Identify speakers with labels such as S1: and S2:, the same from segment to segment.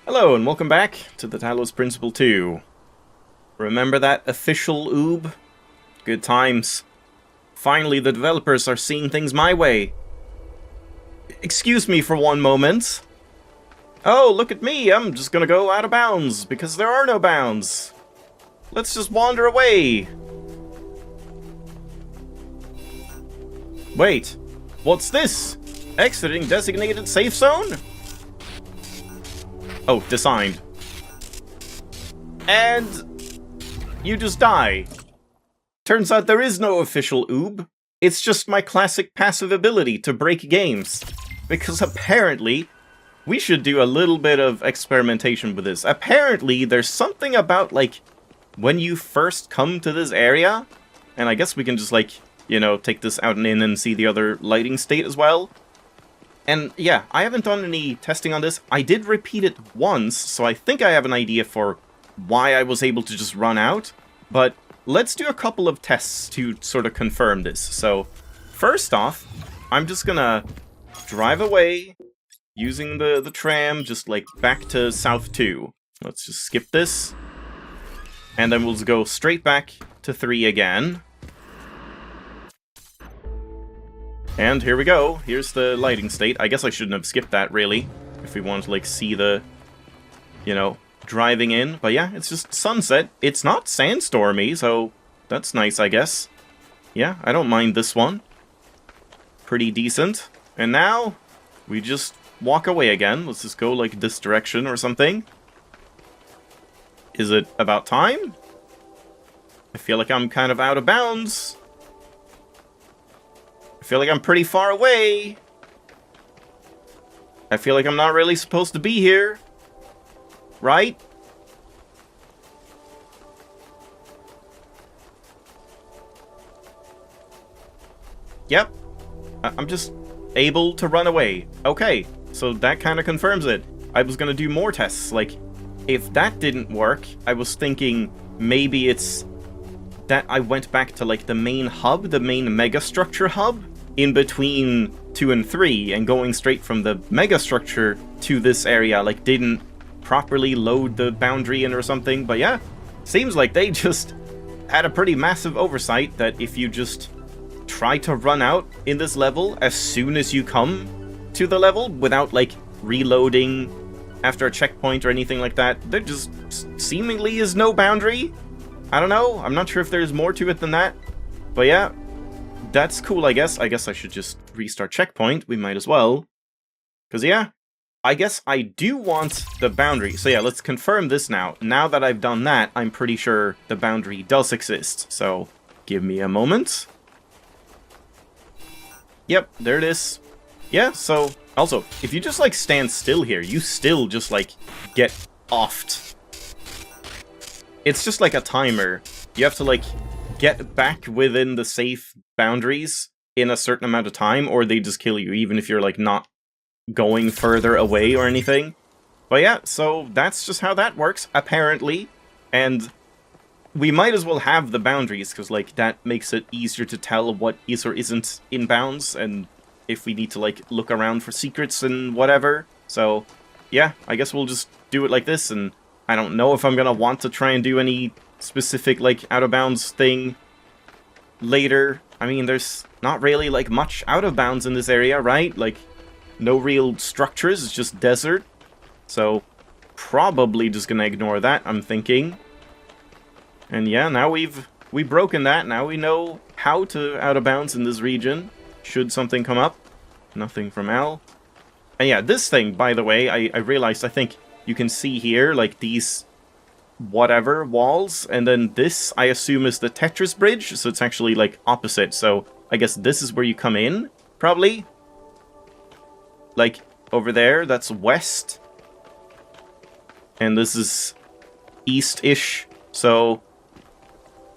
S1: Hello and welcome back to the Talos Principle 2. Remember that official oob? Good times. Finally, the developers are seeing things my way. Excuse me for one moment. Oh, look at me, I'm just gonna go out of bounds, because there are no bounds. Let's just wander away. Wait, what's this? Exiting designated safe zone? Oh, designed. And you just die. Turns out there is no official oob. It's just my classic passive ability to break games. Because apparently, we should do a little bit of experimentation with this. Apparently, there's something about, like, when you first come to this area, and I guess we can just, like, you know, take this out and in and see the other lighting state as well. And yeah, I haven't done any testing on this. I did repeat it once, so I think I have an idea for why I was able to just run out. But let's do a couple of tests to sort of confirm this. So, first off, I'm just gonna drive away using the tram, just like back to South 2. Let's just skip this. And then we'll just go straight back to 3 again. And here we go. Here's the lighting state. I guess I shouldn't have skipped that, really, if we want to, like, see the, you know, driving in. But yeah, it's just sunset. It's not sandstormy, so that's nice, I guess. Yeah, I don't mind this one. Pretty decent. And now, we just walk away again. Let's just go, like, this direction or something. Is it about time? I feel like I'm kind of out of bounds. I feel like I'm pretty far away. I feel like I'm not really supposed to be here. Right? Yep. I'm just able to run away. Okay, so that kind of confirms it. I was gonna do more tests. Like, if that didn't work, I was thinking maybe it's that I went back to, like, the main hub, the main megastructure hub, in between 2 and 3, and going straight from the megastructure to this area, like, didn't properly load the boundary in or something. But yeah, seems like they just had a pretty massive oversight that if you just try to run out in this level as soon as you come to the level without, like, reloading after a checkpoint or anything like that, there just seemingly is no boundary. I don't know, I'm not sure if there's more to it than that. But yeah, that's cool, I guess. I guess I should just restart checkpoint. We might as well. Because yeah, I guess I do want the boundary. So yeah, let's confirm this now. Now that I've done that, I'm pretty sure the boundary does exist. So give me a moment. Yep, there it is. Yeah, so also, if you just, like, stand still here, you still just, like, get offed. It's just like a timer. You have to, like, get back within the safe boundaries in a certain amount of time, or they just kill you, even if you're, like, not going further away or anything. But yeah, so that's just how that works, apparently. And we might as well have the boundaries, because, like, that makes it easier to tell what is or isn't in bounds, and if we need to, like, look around for secrets and whatever. So, yeah, I guess we'll just do it like this, and I don't know if I'm gonna want to try and do any specific, like, out-of-bounds thing later. I mean, there's not really, like, much out-of-bounds in this area, right? Like, no real structures, it's just desert. So, probably just gonna ignore that, I'm thinking. And yeah, now we've broken that. Now we know how to out-of-bounds in this region, should something come up. Nothing from Al. And yeah, this thing, by the way, I realized, I think you can see here, like, these whatever walls, and then this, I assume, is the Tetris bridge, so it's actually, like, opposite. So I guess this is where you come in, probably. Like, over there, that's west. And this is east-ish, so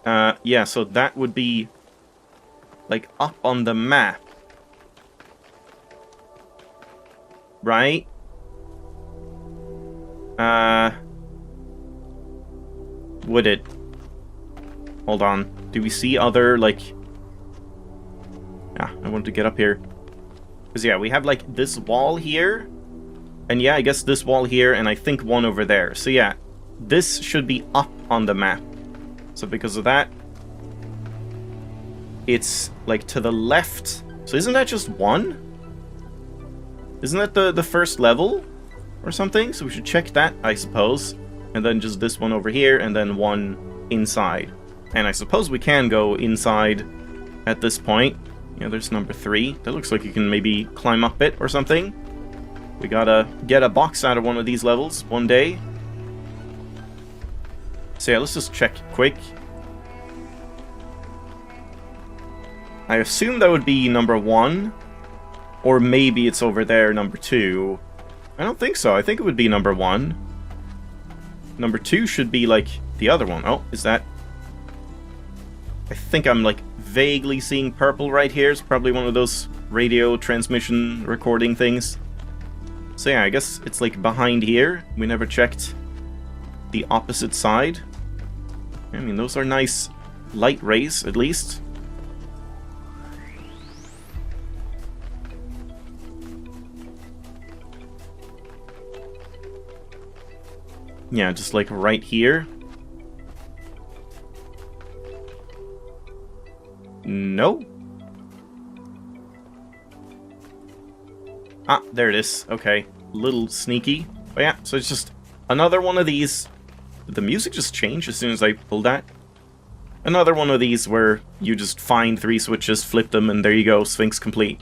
S1: yeah, so that would be, like, up on the map. Right? Would it? Hold on. Do we see other, like... Ah, I wanted to get up here. Because, yeah, we have, like, this wall here. And yeah, I guess this wall here, and I think one over there. So yeah, this should be up on the map. So because of that, it's like to the left. So isn't that just one? Isn't that the first level or something? So we should check that, I suppose. And then just this one over here, and then one inside. And I suppose we can go inside at this point. Yeah, there's number 3. That looks like you can maybe climb up it or something. We gotta get a box out of one of these levels one day. So yeah, let's just check quick. I assume that would be number 1. Or maybe it's over there, number 2. I don't think so. I think it would be number 1. Number 2 should be, like, the other one. Oh, is that... I think I'm, like, vaguely seeing purple right here. It's probably one of those radio transmission recording things. So yeah, I guess it's, like, behind here. We never checked the opposite side. I mean, those are nice light rays, at least. Yeah, just like right here. No. Ah, there it is. Okay. Little sneaky. But yeah, so it's just another one of these. Did the music just change as soon as I pulled that? Another one of these where you just find 3 switches, flip them, and there you go, Sphinx complete.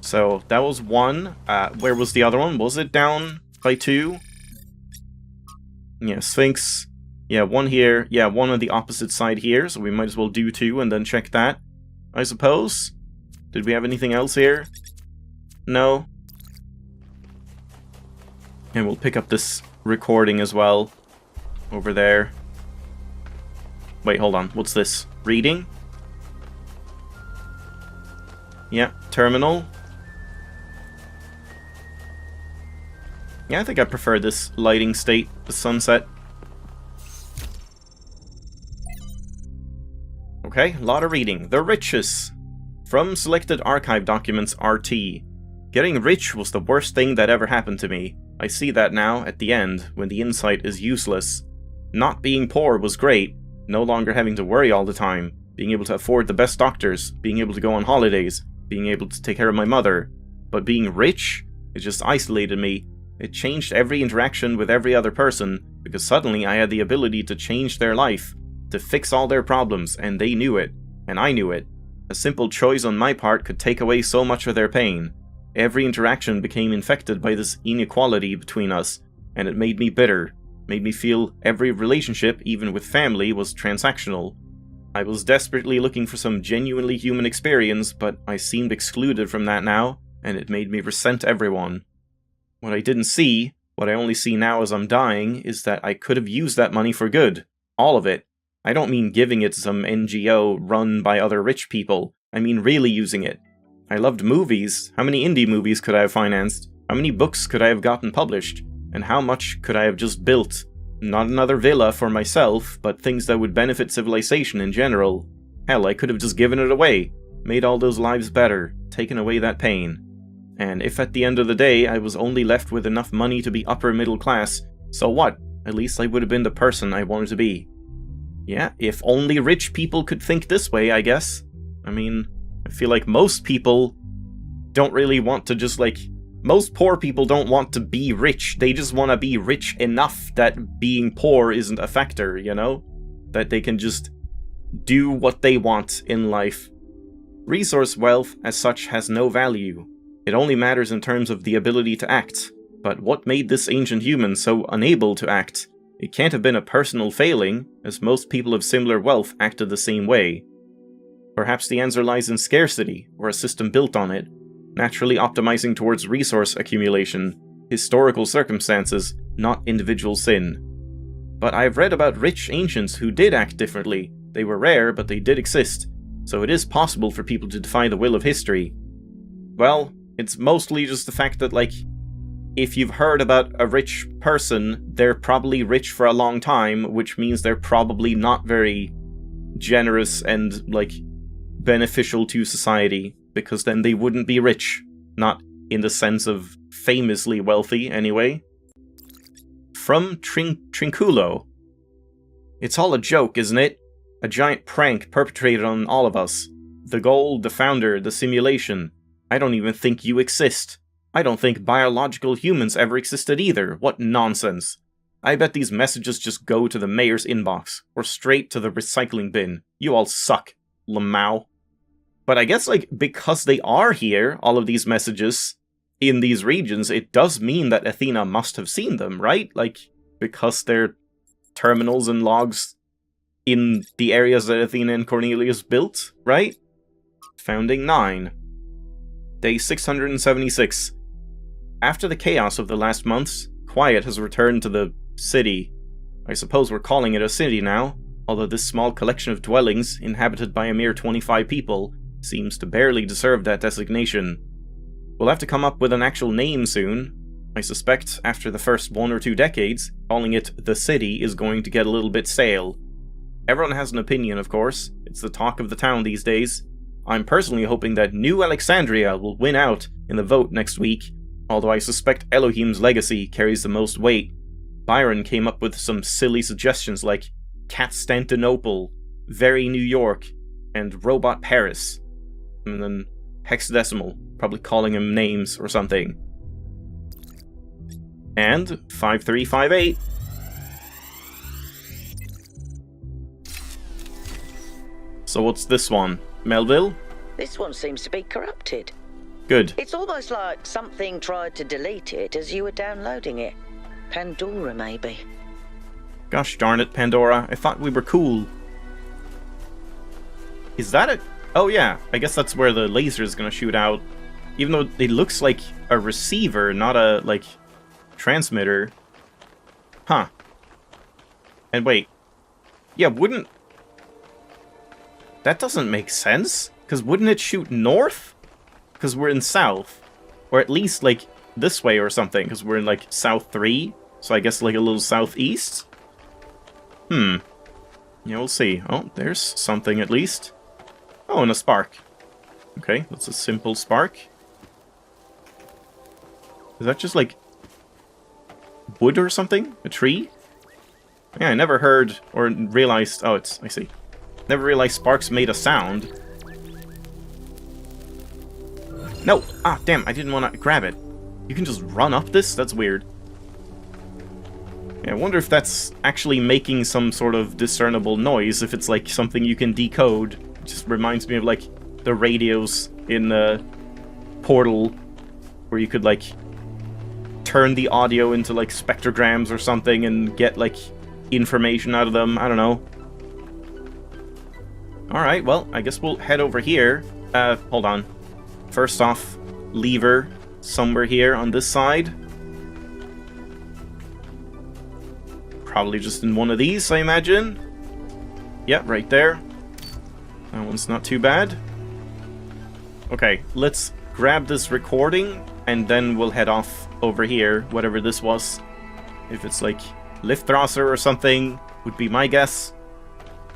S1: So, that was 1. Where was the other one? Was it down by 2? Yeah, Sphinx. Yeah, 1 here. Yeah, 1 on the opposite side here, so we might as well do 2 and then check that, I suppose. Did we have anything else here? No. And we'll pick up this recording as well. Over there. Wait, hold on. What's this? Reading? Yeah, terminal. Yeah, I think I prefer this lighting state, the sunset. Okay, a lot of reading. The Riches. From Selected Archive Documents RT. Getting rich was the worst thing that ever happened to me. I see that now, at the end, when the insight is useless. Not being poor was great, no longer having to worry all the time, being able to afford the best doctors, being able to go on holidays, being able to take care of my mother. But being rich? It just isolated me. It changed every interaction with every other person, because suddenly I had the ability to change their life, to fix all their problems, and they knew it, and I knew it. A simple choice on my part could take away so much of their pain. Every interaction became infected by this inequality between us, and it made me bitter, made me feel every relationship, even with family, was transactional. I was desperately looking for some genuinely human experience, but I seemed excluded from that now, and it made me resent everyone. What I didn't see, what I only see now as I'm dying, is that I could have used that money for good. All of it. I don't mean giving it to some NGO run by other rich people. I mean really using it. I loved movies. How many indie movies could I have financed? How many books could I have gotten published? And how much could I have just built? Not another villa for myself, but things that would benefit civilization in general. Hell, I could have just given it away. Made all those lives better. Taken away that pain. And if at the end of the day I was only left with enough money to be upper middle class, so what? At least I would have been the person I wanted to be. Yeah, if only rich people could think this way, I guess. I mean, I feel like most people don't really want to just, like... Most poor people don't want to be rich. They just want to be rich enough that being poor isn't a factor, you know? That they can just do what they want in life. Resource wealth, as such, has no value. It only matters in terms of the ability to act. But what made this ancient human so unable to act? It can't have been a personal failing, as most people of similar wealth acted the same way. Perhaps the answer lies in scarcity, or a system built on it, naturally optimizing towards resource accumulation, historical circumstances, not individual sin. But I've read about rich ancients who did act differently. They were rare, but they did exist, so it is possible for people to defy the will of history. Well, it's mostly just the fact that, like, if you've heard about a rich person, they're probably rich for a long time, which means they're probably not very generous and, like, beneficial to society, because then they wouldn't be rich. Not in the sense of famously wealthy, anyway. From Trinculo. It's all a joke, isn't it? A giant prank perpetrated on all of us. The goal, the founder, the simulation. I don't even think you exist. I don't think biological humans ever existed either. What nonsense. I bet these messages just go to the mayor's inbox, or straight to the recycling bin. You all suck, Lamau. But I guess, like, because they are here, all of these messages, in these regions, it does mean that Athena must have seen them, right? Like, because they're terminals and logs in the areas that Athena and Cornelius built, right? Founding 9. Day 676. After the chaos of the last months, quiet has returned to the city. I suppose we're calling it a city now, although this small collection of dwellings, inhabited by a mere 25 people, seems to barely deserve that designation. We'll have to come up with an actual name soon. I suspect after the first 1 or 2 decades, calling it the city is going to get a little bit stale. Everyone has an opinion, of course. It's the talk of the town these days. I'm personally hoping that New Alexandria will win out in the vote next week, although I suspect Elohim's legacy carries the most weight. Byron came up with some silly suggestions like Constantinople, Very New York, and Robot Paris. And then hexadecimal, probably calling him names or something. And 5358. So what's this one? Melville?
S2: This one seems to be corrupted.
S1: Good.
S2: It's almost like something tried to delete it as you were downloading it. Pandora, maybe.
S1: Gosh darn it, Pandora. I thought we were cool. Is that it? Oh yeah, I guess that's where the laser is gonna shoot out. Even though it looks like a receiver, not a, like, transmitter. Huh. And wait. Yeah, wouldn't... That doesn't make sense. Because wouldn't it shoot north? Because we're in south. Or at least, like, this way or something. Because we're in, like, south 3. So I guess, like, a little southeast? Yeah, we'll see. Oh, there's something at least. Oh, and a spark. Okay, that's a simple spark. Is that just, like, wood or something? A tree? Yeah, I never heard or realized... Oh, I see. Never realized sparks made a sound. No! Ah, damn, I didn't want to grab it. You can just run up this? That's weird. Yeah, I wonder if that's actually making some sort of discernible noise, if it's, like, something you can decode. It just reminds me of, like, the radios in Portal, where you could, like, turn the audio into, like, spectrograms or something and get, like, information out of them. I don't know. Alright, well, I guess we'll head over here. Hold on. First off, lever somewhere here on this side. Probably just in one of these, I imagine. Yeah, right there. That one's not too bad. Okay, let's grab this recording, and then we'll head off over here, whatever this was. If it's like Lifthrosser or something, would be my guess.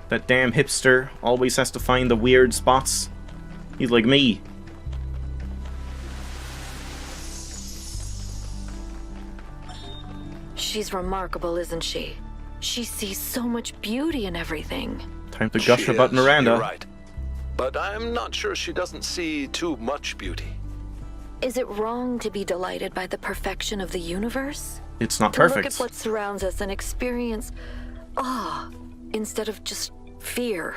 S1: That damn hipster always has to find the weird spots. He's like me.
S3: She's remarkable, isn't she? She sees so much beauty in everything.
S1: Time to gush about Miranda.
S4: You're right. But I'm not sure she doesn't see too much beauty.
S3: Is it wrong to be delighted by the perfection of the universe?
S1: It's not
S3: to
S1: perfect.
S3: Look at what surrounds us and experience awe instead of just fear.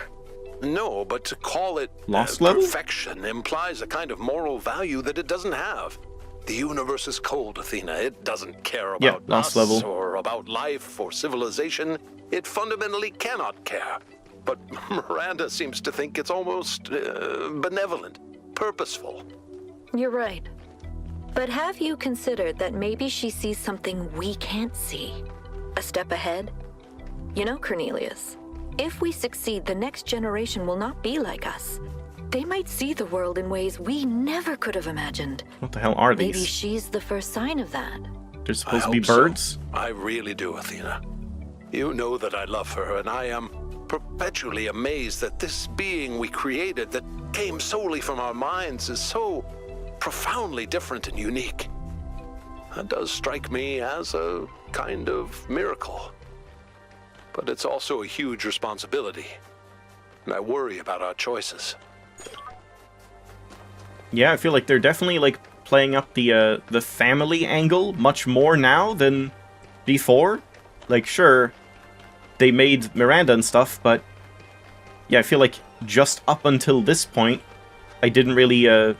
S4: No, but to call it
S1: Lost level?
S4: perfection implies a kind of moral value that it doesn't have. The universe is cold, Athena. It doesn't care about
S1: lost
S4: us
S1: level.
S4: or about life or civilization. It fundamentally cannot care. But Miranda seems to think it's almost benevolent, purposeful.
S3: You're right. But have you considered that maybe she sees something we can't see? A step ahead? You know, Cornelius, if we succeed, the next generation will not be like us. They might see the world in ways we never could have imagined.
S1: What the hell are these?
S3: Maybe she's the first sign of that.
S1: They're supposed to
S4: I
S1: be
S4: hope so.
S1: birds?
S4: I really do, Athena. You know that I love her, and I am perpetually amazed that this being we created that came solely from our minds is so profoundly different and unique. That does strike me as a kind of miracle. But it's also a huge responsibility, and I worry about our choices.
S1: Yeah, I feel like they're definitely like playing up the family angle much more now than before. Like, sure, they made Miranda and stuff, but yeah, I feel like just up until this point, I didn't really, it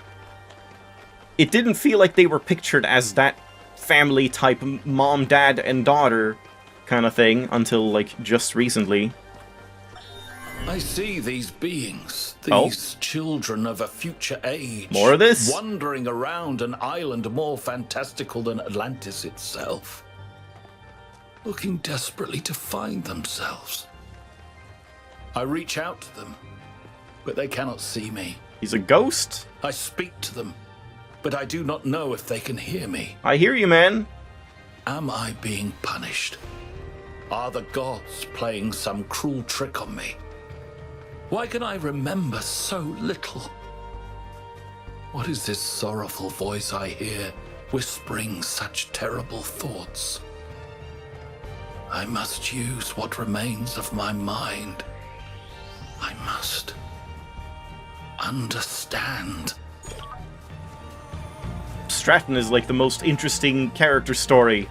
S1: didn't feel like they were pictured as that family type mom, dad, and daughter kind of thing until, like, just recently.
S5: I see these beings, these children of a future age.
S1: More of this?
S5: Wandering around an island more fantastical than Atlantis itself. Looking desperately to find themselves. I reach out to them, but they cannot see me.
S1: He's a ghost?
S5: I speak to them, but I do not know if they can hear me.
S1: I hear you, man.
S5: Am I being punished? Are the gods playing some cruel trick on me? Why can I remember so little? What is this sorrowful voice I hear, whispering such terrible thoughts? I must use what remains of my mind. I must understand.
S1: Straton is like the most interesting character story.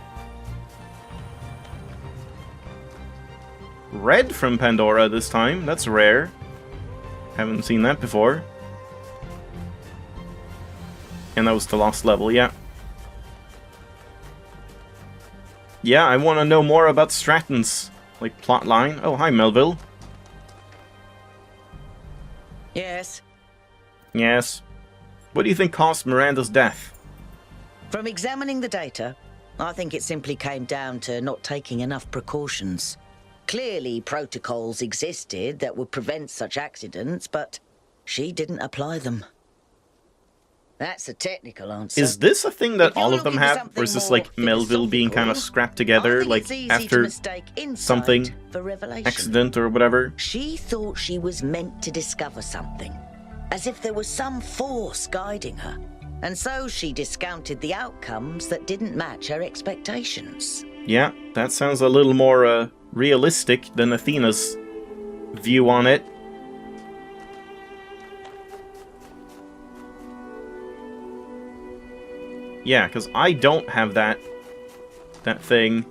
S1: Red from Pandora this time. That's rare. Haven't seen that before. And that was the lost level, yeah. Yeah, I want to know more about Straton's, like, plot line. Oh, hi, Melville.
S2: Yes.
S1: Yes. What do you think caused Miranda's death?
S2: From examining the data, I think it simply came down to not taking enough precautions. Clearly, protocols existed that would prevent such accidents, but she didn't apply them. That's a technical answer.
S1: Is this a thing that
S2: If you're
S1: all of them
S2: looking for
S1: have?
S2: something
S1: Or is this
S2: more
S1: like Melville being kind of
S2: philosophical,
S1: scrapped
S2: I
S1: together,
S2: think
S1: like
S2: it's easy to
S1: after
S2: mistake insight
S1: something,
S2: for revelation.
S1: accident or whatever?
S2: She thought she was meant to discover something, as if there was some force guiding her. And so she discounted the outcomes that didn't match her expectations.
S1: Yeah, that sounds a little more realistic than Athena's view on it. Yeah, because I don't have that thing.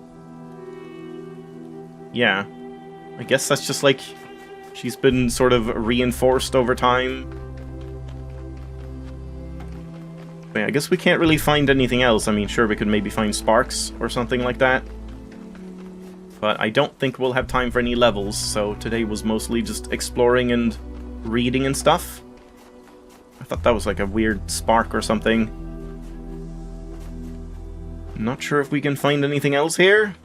S1: Yeah. I guess that's just like she's been sort of reinforced over time. But yeah, I guess we can't really find anything else. I mean, sure, we could maybe find sparks or something like that. But I don't think we'll have time for any levels, so today was mostly just exploring and reading and stuff. I thought that was like a weird spark or something. Not sure if we can find anything else here.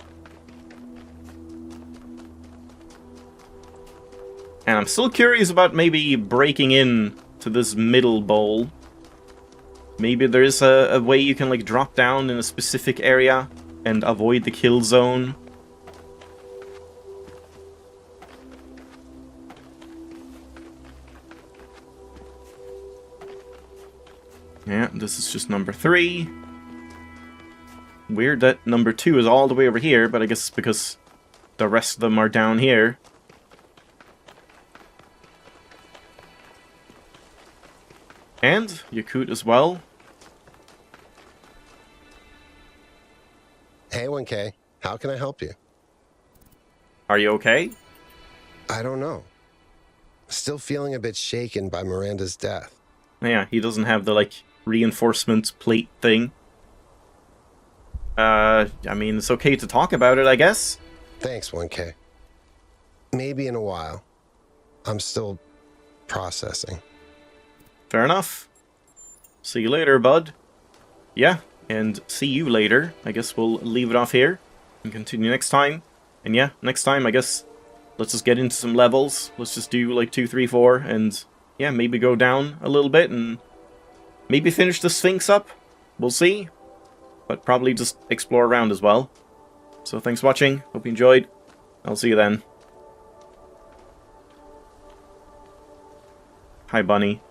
S1: And I'm still curious about maybe breaking in to this middle bowl. Maybe there's a way you can like drop down in a specific area and avoid the kill zone. Yeah, this is just number 3. Weird that number 2 is all the way over here, but I guess it's because the rest of them are down here. And Yakut as well.
S6: Hey, 1K. How can I help you?
S1: Are you okay?
S6: I don't know. Still feeling a bit shaken by Miranda's death.
S1: Yeah, he doesn't have the, like, reinforcement plate thing. I mean, it's okay to talk about it, I guess.
S6: Thanks, 1K. Maybe in a while. I'm still processing.
S1: Fair enough. See you later, bud. Yeah, and see you later. I guess we'll leave it off here and continue next time. And yeah, next time, I guess, let's just get into some levels. Let's just do, like, 2, 3, 4, and yeah, maybe go down a little bit and maybe finish the Sphinx up. We'll see. But probably just explore around as well. So thanks for watching. Hope you enjoyed. I'll see you then. Hi, Bunny.